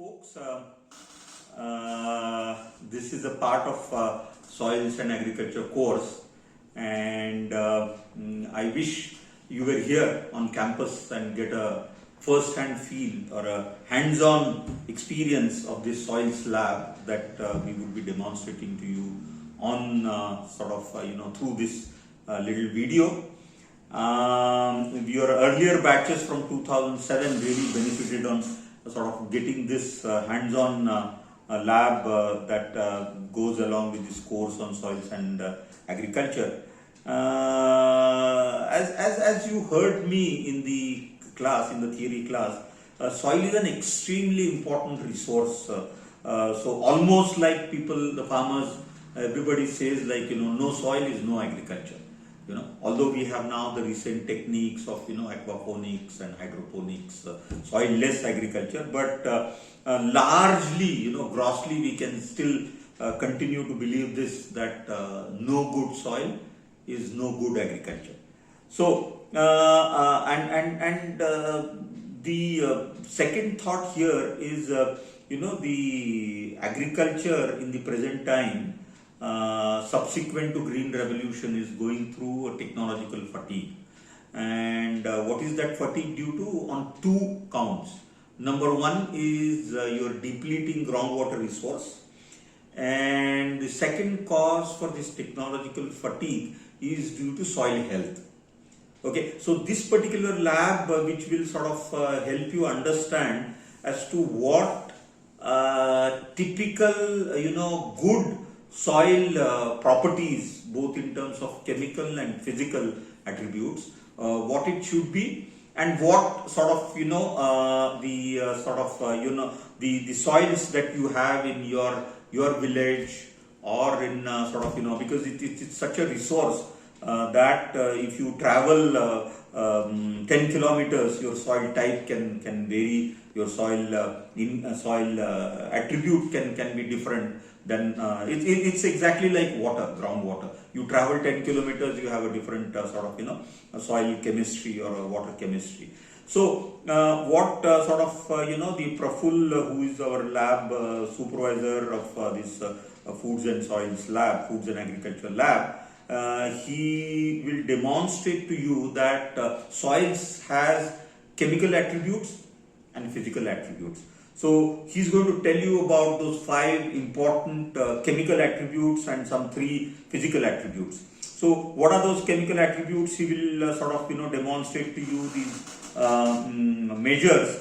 folks. This is a part of Soils and Agriculture course, and I wish you were here on campus and get a first-hand feel or a hands-on experience of this soils lab that we would be demonstrating to you on through this little video. Your earlier batches from 2007 really benefited on sort of getting this hands-on lab that goes along with this course on soils and agriculture. As you heard me in the class, in the theory class, soil is an extremely important resource. So almost like people, the farmers, everybody says no soil is no agriculture. Although we have now the recent techniques of aquaponics and hydroponics, soil-less agriculture, but largely, grossly, we can still continue to believe this, that no good soil is no good agriculture. So the second thought here is the agriculture in the present time, subsequent to Green Revolution, is going through a technological fatigue. And what is that fatigue due to? On two counts. Number one is your depleting groundwater resource. And the second cause for this technological fatigue is due to soil health. Okay, so this particular lab which will sort of help you understand as to what typical, good soil properties, both in terms of chemical and physical attributes, what it should be, and what sort of the soils that you have in your village, or in because it's such a resource that if you travel 10 kilometers, your soil type can vary, your soil attribute can be different. Then it's exactly like water, groundwater. You travel 10 kilometers, you have a different a soil chemistry or a water chemistry. So what the Praful, who is our lab supervisor of this Foods and Soils lab, Foods and Agriculture lab, he will demonstrate to you that soils has chemical attributes and physical attributes. So he's going to tell you about those 5 important chemical attributes and some 3 physical attributes. So what are those chemical attributes? He will demonstrate to you these measures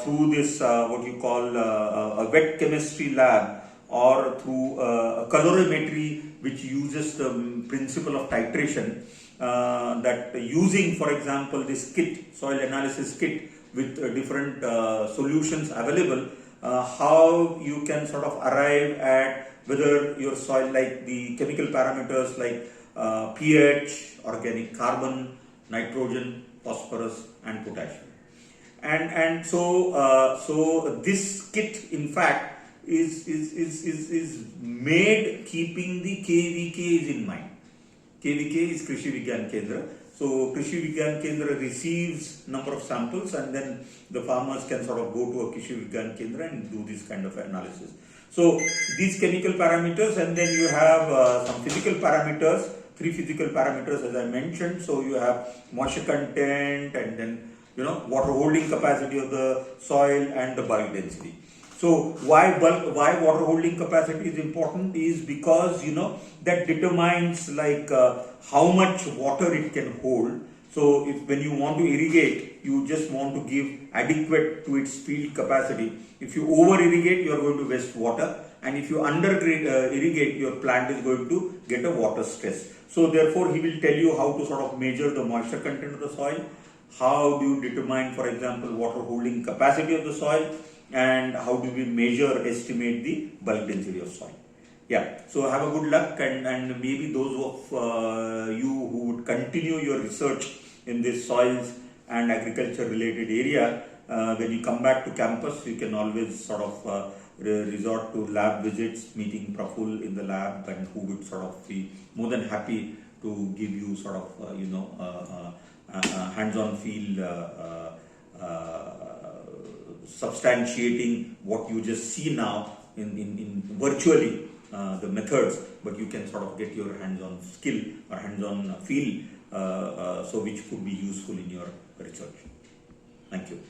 through this what you call a wet chemistry lab, or through a colorimetry which uses the principle of titration, that using, for example, this kit, soil analysis kit, with different solutions available, how you can sort of arrive at whether your soil, like the chemical parameters like pH, organic carbon, nitrogen, phosphorus and potassium. And so this kit in fact is made keeping the KVKs in mind. KVK is Krishi Vigyan Kendra. So Krishi Vigyan Kendra receives number of samples, and then the farmers can sort of go to a Krishi Vigyan Kendra and do this kind of analysis. So these chemical parameters, and then you have some physical parameters, 3 physical parameters as I mentioned. So you have moisture content, and then water holding capacity of the soil, and the bulk density. So why water holding capacity is important is because that determines how much water it can hold. So if when you want to irrigate, you just want to give adequate to its field capacity. If you over irrigate, you are going to waste water, and if you under irrigate, your plant is going to get a water stress. So therefore he will tell you how to sort of measure the moisture content of the soil, how do you determine, for example, water holding capacity of the soil, and how do we estimate the bulk density of soil. Yeah, so have a good luck, and maybe those of you who would continue your research in this soils and agriculture related area, when you come back to campus, you can always sort of resort to lab visits, meeting Praful in the lab, and who would sort of be more than happy to give you sort of hands-on feel substantiating what you just see now in virtually the methods, but you can sort of get your hands-on skill or hands-on feel, so which could be useful in your research. Thank you.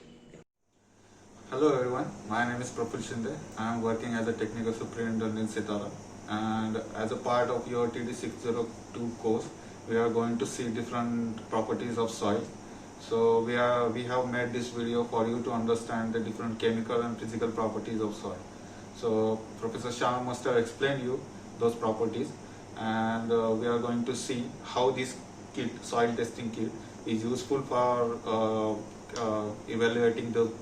Hello everyone, my name is Praful Shinde. I am working as a technical superintendent in Sitara, and as a part of your TD602 course, we are going to see different properties of soil. So we have made this video for you to understand the different chemical and physical properties of soil. So Professor Shah must have explained you those properties, and we are going to see how this kit, soil testing kit, is useful for evaluating the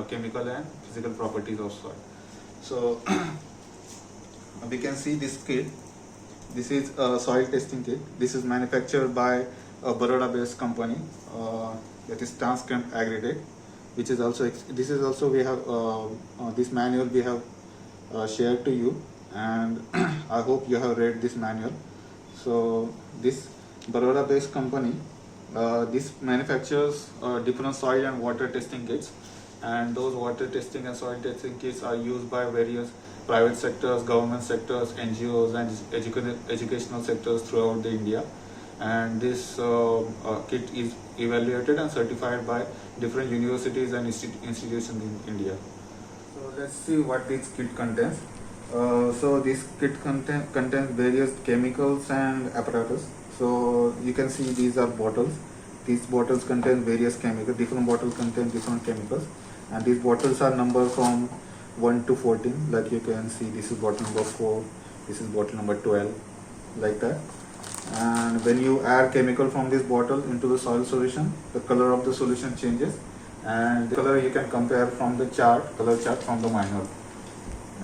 chemical and physical properties of soil. So we can see this kit. This is a soil testing kit. This is manufactured by a Baroda-based company, that is Transchem Agritech, which is also we have this manual we have shared to you, and I hope you have read this manual. So this Baroda-based company, this manufactures different soil and water testing kits, and those water testing and soil testing kits are used by various private sectors, government sectors, NGOs, and educational sectors throughout the India. And this kit is evaluated and certified by different universities and institutions in India. So let's see what this kit contains. So this kit contains various chemicals and apparatus. So you can see these are bottles. These bottles contain various chemicals. Different bottles contain different chemicals, and these bottles are numbered from 1 to 14. Like you can see, this is bottle number 4, this is bottle number 12, like that. And when you add chemical from this bottle into the soil solution, the color of the solution changes, and the color you can compare from the color chart from the manual.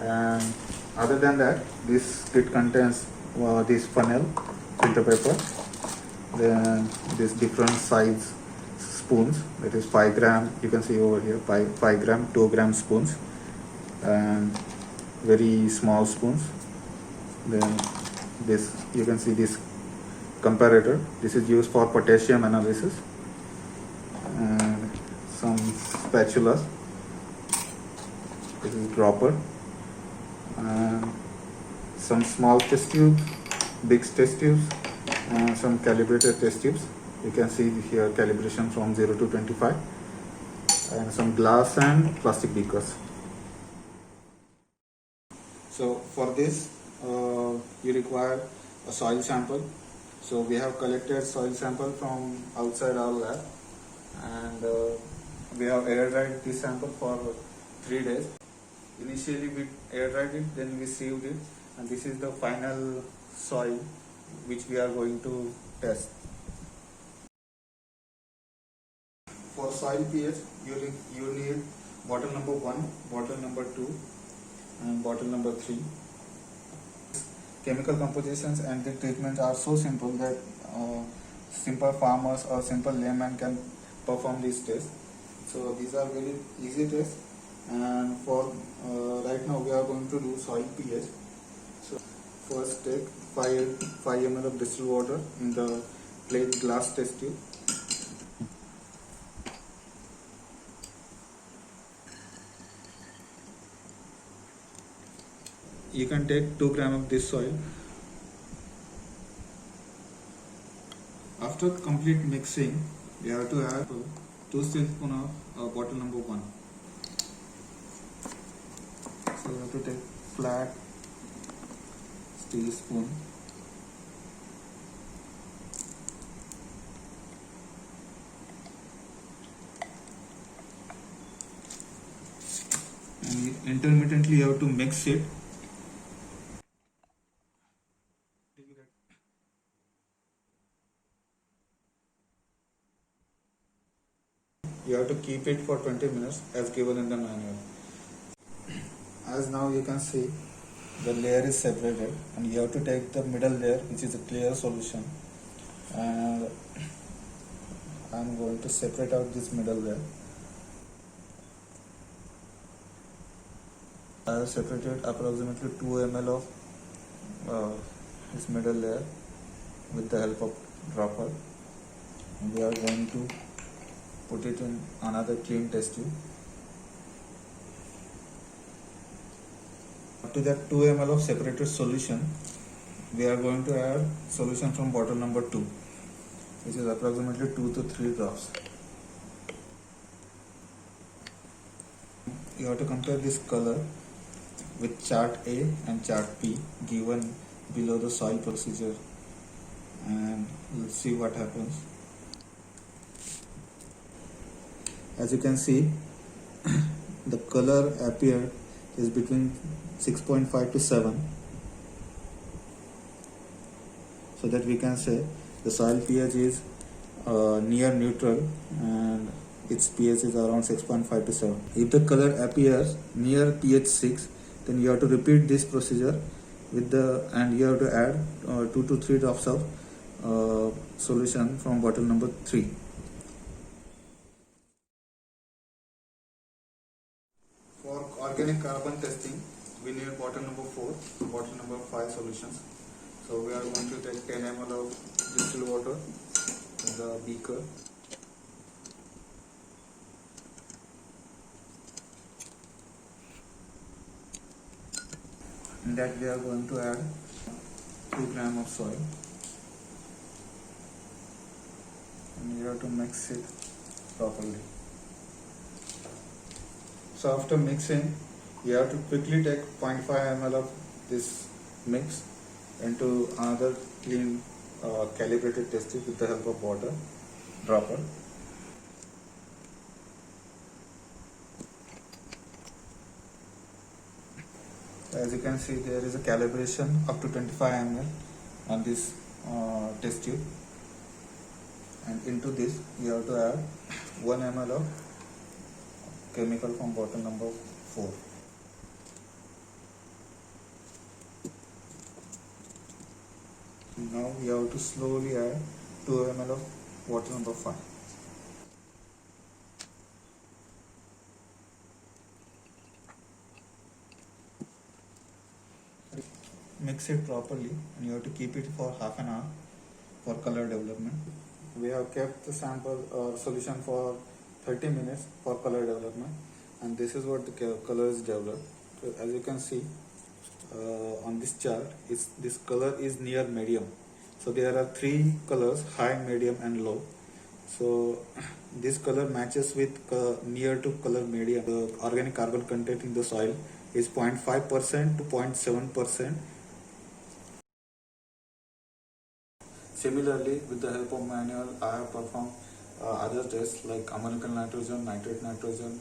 And other than that, this kit contains this funnel, filter paper, then this different size spoons, that is 5 gram, you can see over here, 5 gram, 2 gram spoons, and very small spoons. Then this, you can see this comparator, this is used for potassium analysis, and some spatulas, this is dropper, and some small test tubes, big test tubes, and some calibrated test tubes. You can see here calibration from 0 to 25, and some glass and plastic beakers. So for this you require a soil sample. So we have collected soil sample from outside our lab, and we have air dried this sample for 3 days. Initially we air dried it, then we sieved it, and this is the final soil which we are going to test. For soil pH, you need bottle number 1, bottle number 2, and bottle number 3. Chemical compositions and the treatments are so simple that simple farmers or simple laymen can perform these tests. So these are very easy tests, and for right now we are going to do soil pH. So first take 5 ml of distilled water in the plate glass test tube. You can take 2 gram of this soil. After complete mixing, we have to add 2 tablespoons of bottle number 1. So we have to take flat steel spoon. And intermittently you have to mix it. You have to keep it for 20 minutes as given in the manual. As now you can see, the layer is separated, and you have to take the middle layer, which is a clear solution, and I am going to separate out this middle layer. I have separated approximately 2 ml of this middle layer with the help of dropper, and we are going to put it in another clean test tube. To that 2 ml of separated solution, we are going to add solution from bottle number 2, which is approximately 2 to 3 drops. You have to compare this color with chart A and chart P given below the soil procedure, and let's see what happens. As you can see, the color appeared is between 6.5 to 7, so that we can say the soil pH is near neutral and its pH is around 6.5 to 7. If the color appears near pH 6, then you have to repeat this procedure with and you have to add 2 to 3 drops of solution from bottle number 3. For organic carbon testing, we need bottle number 4, bottle number 5 solutions. So we are going to take 10 ml of distilled water in the beaker. In that we are going to add 2 grams of soil, and we have to mix it properly. So after mixing, you have to quickly take 0.5 ml of this mix into another clean calibrated test tube with the help of water dropper. As you can see, there is a calibration up to 25 ml on this test tube, and into this you have to add 1 ml of chemical from bottle number 4. Now we have to slowly add 2 ml of water number 5. Mix it properly, and you have to keep it for half an hour for color development. We have kept the sample or solution for 30 minutes for color development, and this is what the color is developed. So as you can see on this chart, this color is near medium. So there are 3 colors: high, medium and low. So this color matches with near to color medium. The organic carbon content in the soil is 0.5% to 0.7%. Similarly, with the help of manual, I have performed other tests like ammonium nitrogen, nitrate nitrogen,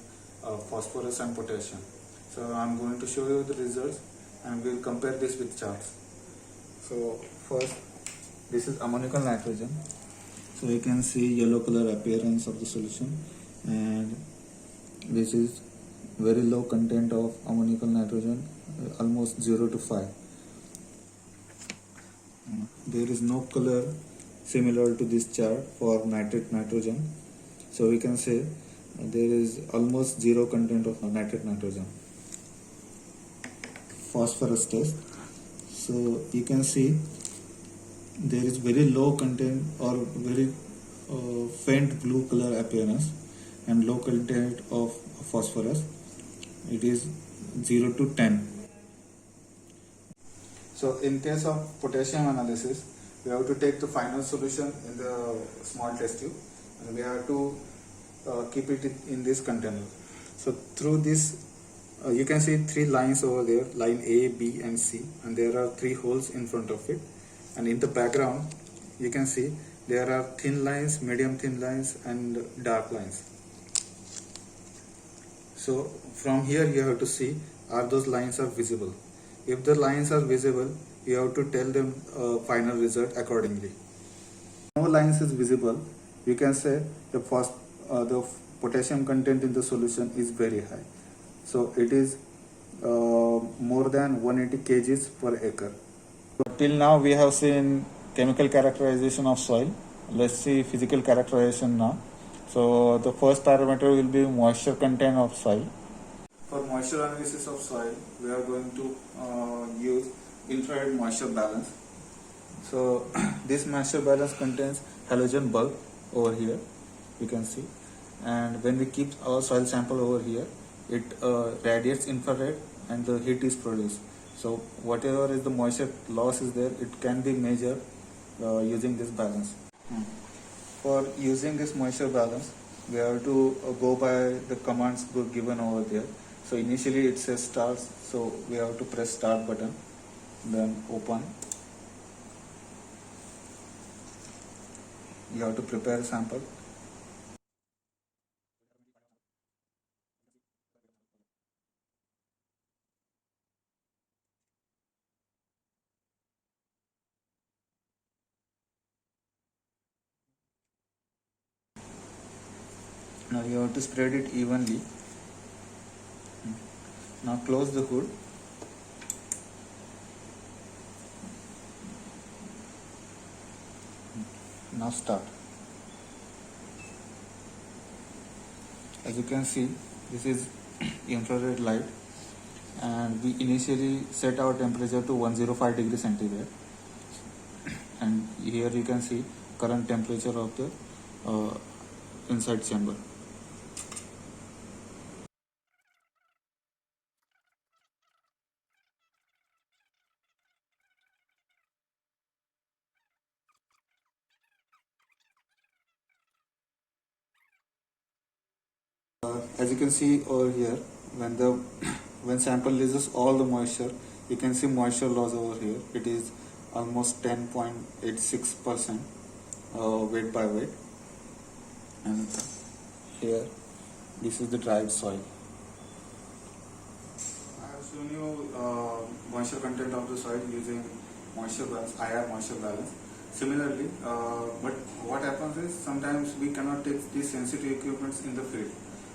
phosphorus and potassium. So I am going to show you the results, and we will compare this with charts. So first, this is ammonium nitrogen. So you can see yellow color appearance of the solution, and this is very low content of ammonium nitrogen, almost 0 to 5. There is no color similar to this chart for nitrate nitrogen. So we can say there is almost 0 content of nitrate nitrogen. Phosphorus test. So you can see there is very low content or very faint blue color appearance and low content of phosphorus. It is 0 to 10. So in case of potassium analysis, we have to take the final solution in the small test tube, and we have to keep it in this container. So through this, you can see 3 lines over there, line A, B and C, and there are 3 holes in front of it. And in the background, you can see there are thin lines, medium thin lines and dark lines. So from here you have to see are those lines are visible. If the lines are visible, you have to tell them final result accordingly. No lines is visible, you can say the potassium content in the solution is very high. So it is more than 180 kgs per acre. Till now we have seen chemical characterization of soil. Let's see physical characterization now. So the first parameter will be moisture content of soil. For moisture analysis of soil, we are going to use infrared moisture balance. So this moisture balance contains halogen bulb over here, you can see, and when we keep our soil sample over here, it radiates infrared and the heat is produced. So whatever is the moisture loss is there, it can be measured using this balance. For using this moisture balance, we have to go by the commands given over there. So initially it says start, so we have to press start button, then open. You have to prepare a sample. Now you have to spread it evenly. Now close the hood. Now start. As you can see, this is infrared light, and we initially set our temperature to 105 degrees centigrade, and here you can see current temperature of the inside chamber. As you can see over here, when sample loses all the moisture, you can see moisture loss over here. It is almost 10.86% weight by weight, and here this is the dried soil. I have shown you moisture content of the soil using moisture balance, IR moisture balance. Similarly, but what happens is sometimes we cannot take these sensitive equipments in the field.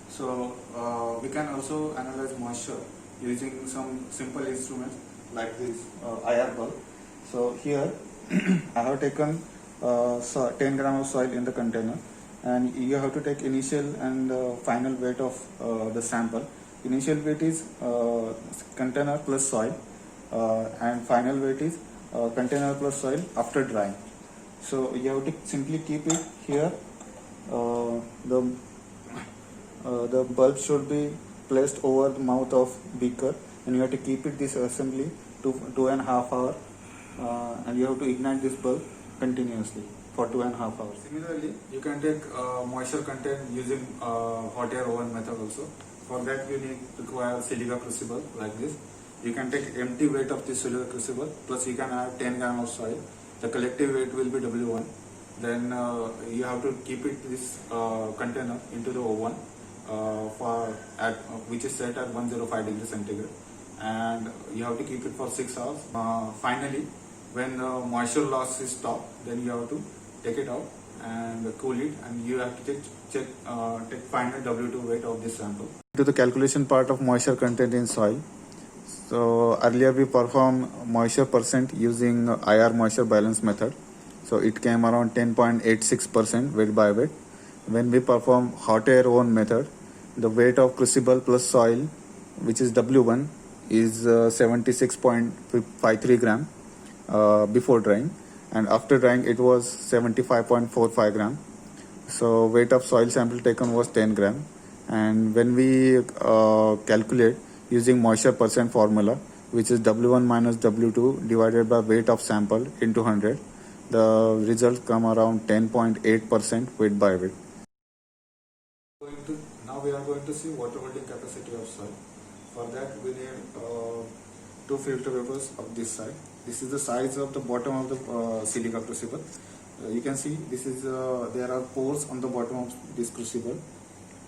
So we can also analyze moisture using some simple instruments like this IR bulb. So here I have taken 10 gram of soil in the container, and you have to take initial and final weight of the sample. Initial weight is container plus soil, and final weight is container plus soil after drying. So you have to simply keep it here. The bulb should be placed over the mouth of beaker, and you have to keep it this assembly to 2.5 hours, and you have to ignite this bulb continuously for 2.5 hours. Similarly, you can take moisture content using hot air oven method also. For that you require silica crucible like this. You can take empty weight of this silica crucible, plus you can add 10 gram of soil. The collective weight will be W1. Then you have to keep it this container into the oven which is set at 105 degrees centigrade, and you have to keep it for 6 hours. Finally, when the moisture loss is stopped, then you have to take it out and cool it, and you have to take final W2 weight of this sample. To the calculation part of moisture content in soil. So earlier we performed moisture percent using IR moisture balance method. So it came around 10.86% weight by weight. When we perform hot air oven method, the weight of crucible plus soil, which is W1, is 76.53 gram before drying, and after drying it was 75.45 gram. So weight of soil sample taken was 10 gram, and when we calculate using moisture percent formula, which is W1 minus W2 divided by weight of sample into 100, the results come around 10.8% weight by weight. Now we are going to see water holding capacity of soil. For that we need 2 filter papers of this size. This is the size of the bottom of the silica crucible. You can see this is there are pores on the bottom of this crucible.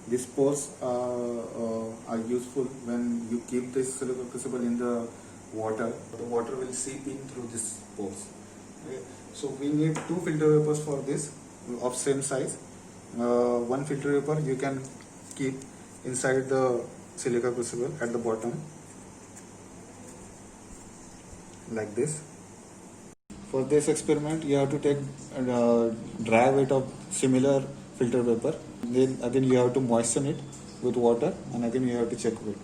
These pores are useful when you keep this silica crucible in the water. The water will seep in through these pores. Okay. So we need 2 filter papers for this of same size. One filter paper you can keep inside the silica crucible at the bottom like this. For this experiment you have to take dry weight of similar filter paper. Then again you have to moisten it with water, and again you have to check weight.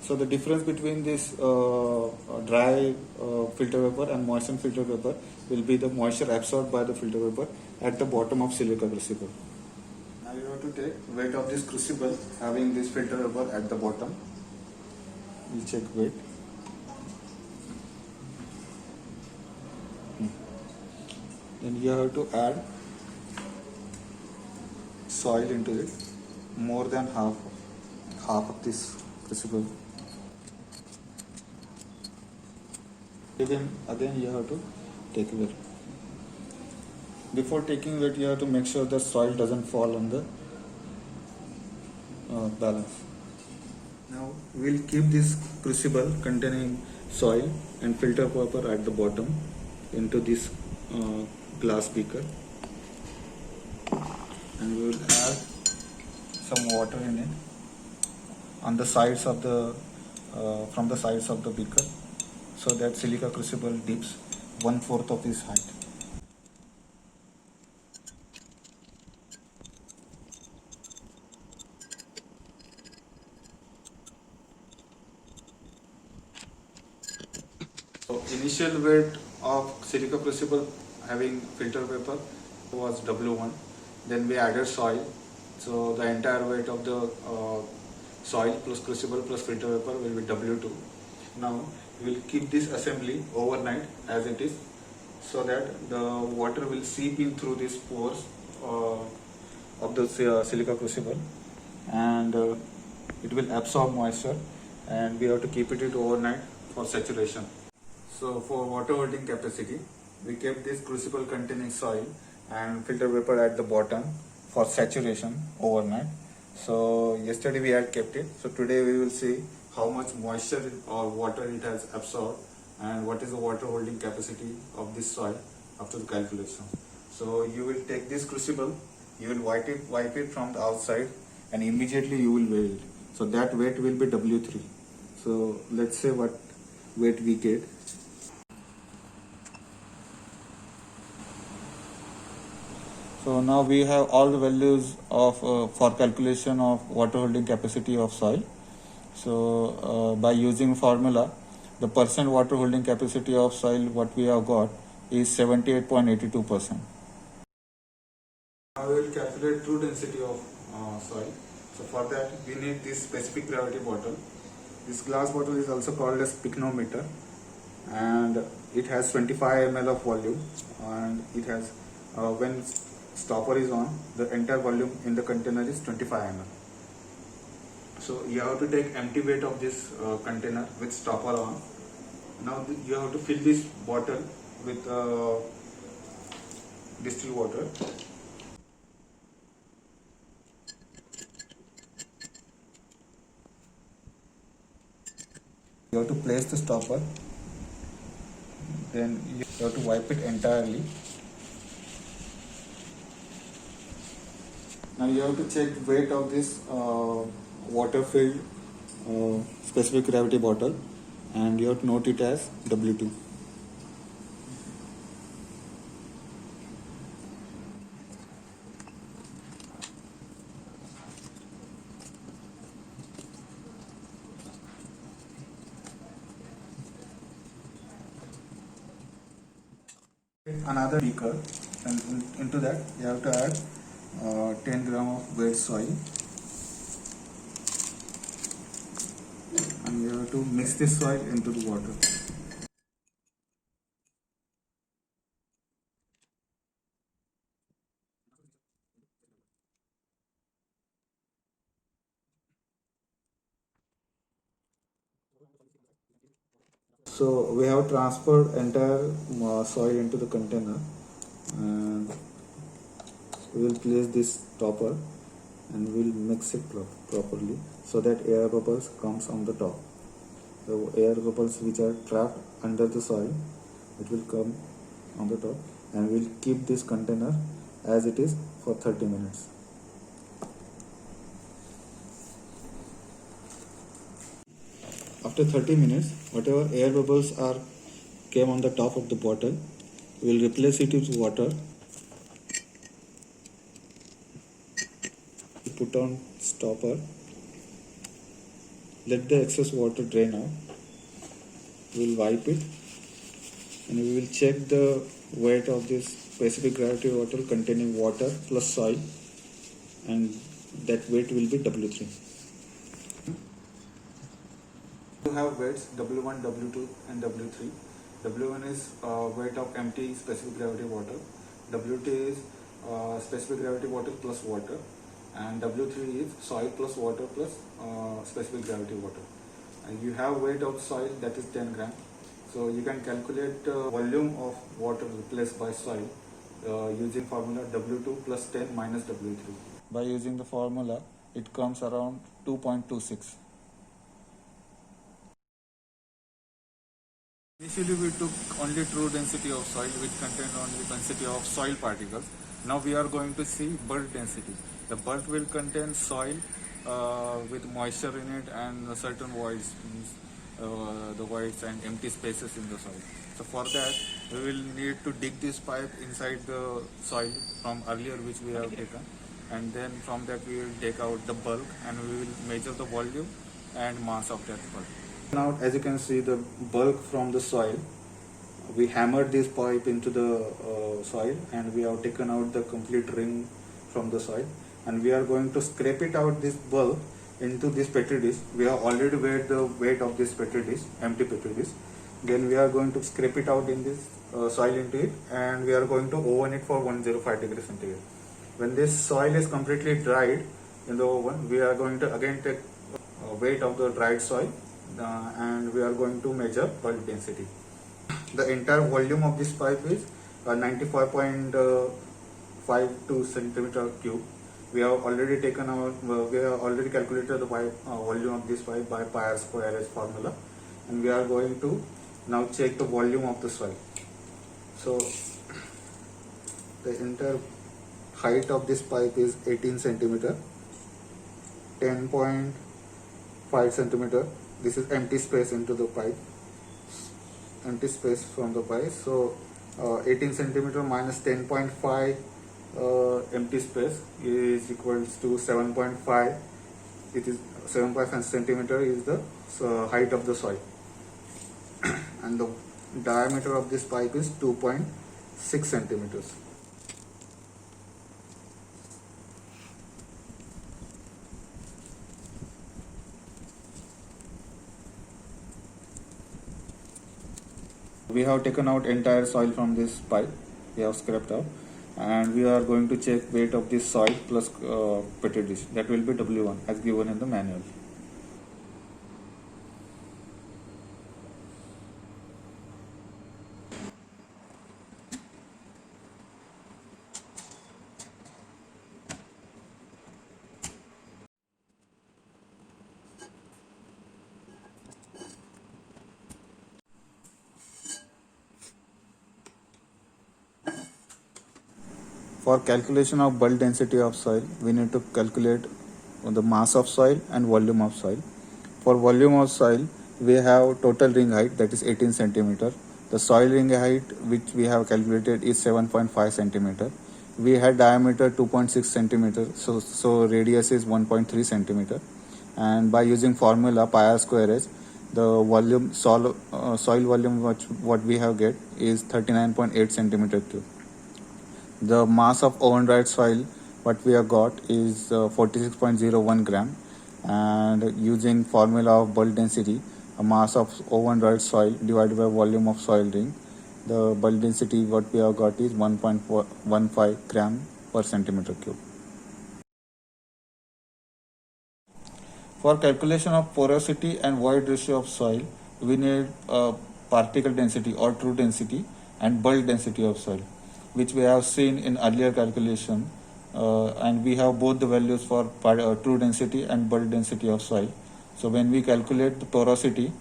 So the difference between this dry filter paper and moistened filter paper will be the moisture absorbed by the filter paper at the bottom of silica crucible. Now you have to take weight of this crucible having this filter paper at the bottom. We'll check weight. Then you have to add soil into it, more than half of this crucible. Again you have to take it. Before taking it, you have to make sure the soil doesn't fall on the balance. Now we'll keep this crucible containing soil and filter paper at the bottom into this glass beaker, and we will add some water in it on the sides of the from the sides of the beaker, so that silica crucible dips 1/4 of its height. So initial weight of silica crucible having filter paper was W1. Then we added soil. So the entire weight of the soil plus crucible plus filter paper will be W2. Now we will keep this assembly overnight as it is, so that the water will seep in through these pores of the silica crucible, and it will absorb moisture, and we have to keep it overnight for saturation. So for water holding capacity, we kept this crucible containing soil and filter paper at the bottom for saturation overnight. So yesterday we had kept it. So today we will see how much moisture or water it has absorbed and what is the water holding capacity of this soil after the calculation. So you will take this crucible, you will wipe it from the outside, and immediately you will weigh it. So that weight will be W3. So let's say what weight we get. So now we have all the values of for calculation of water holding capacity of soil. So by using formula, the percent water holding capacity of soil what we have got is 78.82%. Now we will calculate true density of soil. So for that we need this specific gravity bottle. This glass bottle is also called as pycnometer, and it has 25 ml of volume, and it has when stopper is on, the entire volume in the container is 25 ml. So you have to take empty weight of this container with stopper on. Now you have to fill this bottle with distilled water. You have to place the stopper, then you have to wipe it entirely. Now you have to check the weight of this water filled specific gravity bottle, and you have to note it as W2. Another beaker, and into that you have to add 10 gram of wet soil, and you have to mix this soil into the water. So we have transferred entire soil into the container, and we will place this topper and we will mix it properly so that air bubbles comes on the top. The air bubbles which are trapped under the soil, it will come on the top, and we will keep this container as it is for 30 minutes. After 30 minutes, whatever air bubbles came on the top of the bottle, we will replace it with water. Put on stopper, let the excess water drain out. We will wipe it, and we will check the weight of this specific gravity bottle containing water plus soil, and that weight will be W3. You have weights W1, W2 and W3. W1 is weight of empty specific gravity water, WT is specific gravity water plus water, and W3 is soil plus water plus specific gravity water. And you have weight of soil, that is 10 gram. So you can calculate volume of water replaced by soil using formula W2 plus 10 minus W3. By using the formula, it comes around 2.26. Initially we took only true density of soil, which contained only density of soil particles. Now we are going to see bulk density. The bulk will contain soil with moisture in it and certain voids, the voids and empty spaces in the soil. So for that we will need to dig this pipe inside the soil from earlier which we have taken, and then from that we will take out the bulk and we will measure the volume and mass of that bulk. Now, as you can see, the bulk from the soil, we hammered this pipe into the soil, and we have taken out the complete ring from the soil, and we are going to scrape it out this bulk into this petri dish. We have already weighed the weight of this petri dish, empty petri dish. Then we are going to scrape it out in this soil into it, and we are going to oven it for 105 degrees centigrade. When this soil is completely dried in the oven, we are going to again take weight of the dried soil, and we are going to measure bulk density. The entire volume of this pipe is 95.52 centimeter cube. We have already taken our, we have already calculated the pipe volume of this pipe by pi r square as formula, and we are going to now check the volume of the soil. So the entire height of this pipe is 18 centimeter, 10.5 centimeter. This is empty space into the pipe, empty space from the pipe. So 18 centimeter minus 10.5 empty space is equals to 7.5. It is 7.5 centimeter is the height of the soil, and the diameter of this pipe is 2.6 centimeters. We have taken out entire soil from this pipe. We have scraped out, and we are going to check weight of this soil plus petri dish. That will be W1 as given in the manual. For calculation of bulk density of soil, we need to calculate the mass of soil and volume of soil. For volume of soil, we have total ring height, that is 18 centimeter. The soil ring height which we have calculated is 7.5 centimeter. We had diameter 2.6 centimeter, so radius is 1.3 centimeter. And by using formula pi r square s, the volume soil volume what we have get is 39.8 centimeter cube. The mass of oven dried soil what we have got is 46.01 gram, and using formula of bulk density, a mass of oven dried soil divided by volume of soil ring, the bulk density what we have got is 1.15 gram per centimeter cube. For calculation of porosity and void ratio of soil, we need particle density or true density and bulk density of soil, which we have seen in earlier calculation, and we have both the values for true density and bulk density of soil. So when we calculate the porosity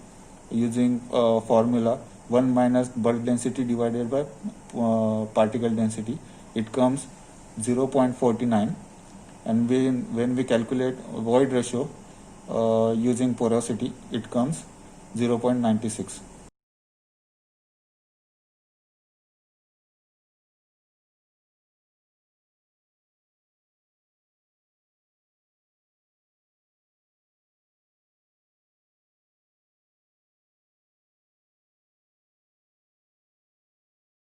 using formula 1 minus bulk density divided by particle density, it comes 0.49, and when we calculate void ratio using porosity, it comes 0.96.